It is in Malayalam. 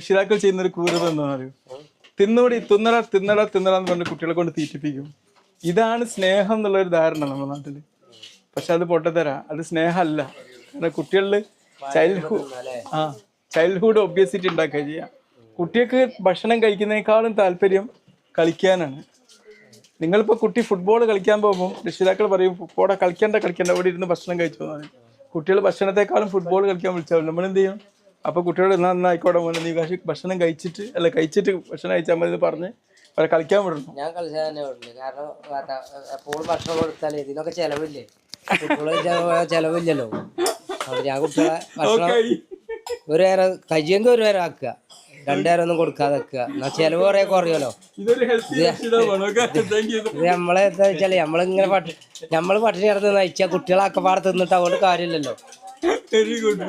രക്ഷിതാക്കൾ ചെയ്യുന്നൊരു ക്രൂരത എന്താണെന്ന് അറിയോ? തിന്നട എന്ന് പറഞ്ഞ് കുട്ടികളെ കൊണ്ട് തീറ്റിപ്പിക്കും. ഇതാണ് സ്നേഹം എന്നുള്ളൊരു ധാരണ നമ്മുടെ നാട്ടില്. പക്ഷെ അത് പൊട്ടത്തരാ, അത് സ്നേഹമല്ല. കാരണം കുട്ടികളിൽ ചൈൽഡ്ഹുഡ് ഒബേസിറ്റി ഉണ്ടാക്കുക ചെയ്യാം. കുട്ടികൾക്ക് ഭക്ഷണം കഴിക്കുന്നതിനേക്കാളും താല്പര്യം കളിക്കാനാണ്. നിങ്ങളിപ്പോൾ കുട്ടി ഫുട്ബോൾ കളിക്കാൻ പോകുമ്പോൾ രക്ഷിതാക്കൾ പറയും ഫുട്ബോളെ കളിക്കണ്ട ഇവിടെ ഇരുന്ന് ഭക്ഷണം കഴിച്ചു പറയും. കുട്ടികൾ ഭക്ഷണത്തെക്കാളും ഫുട്ബോൾ കളിക്കാൻ വിളിച്ചാൽ നമ്മൾ എന്ത് ചെയ്യും? അപ്പോൾ കുട്ടികളോട് നന്നായിക്കോട്ടെ മോനെ, നീ ഭക്ഷണം കഴിച്ചിട്ട് ഭക്ഷണം കഴിച്ചാൽ മതി എന്ന് പറഞ്ഞ് അവരെ കളിക്കാൻ വിടണം. ഞാൻ കളിച്ചാൽ തന്നെ വിടില്ല. കാരണം എപ്പോൾ ഭക്ഷണം കൊടുത്താൽ ഇതിനൊക്കെ ചെലവില്ലേ, കുട്ടികളെ ചെലവില്ലല്ലോ. അതുകൊണ്ട് ഞാൻ കുട്ടികളെ ഭക്ഷണം ഒരു നേരം കഴിയെങ്കിൽ ഒരു നേരം ആക്കുക, 2 നേരം ഒന്നും കൊടുക്കാതെ വെക്കുക. എന്നാൽ ചെലവ് കുറേ കുറയുമല്ലോ. ഇത് നമ്മളെ എന്താ വെച്ചാൽ നമ്മളിങ്ങനെ നമ്മൾ പട്ടിണി കിടന്ന് നയിച്ചാൽ കുട്ടികളൊക്കെ പാടെ തിന്നിട്ട് അതുകൊണ്ട് കാര്യമില്ലല്ലോ. Very good.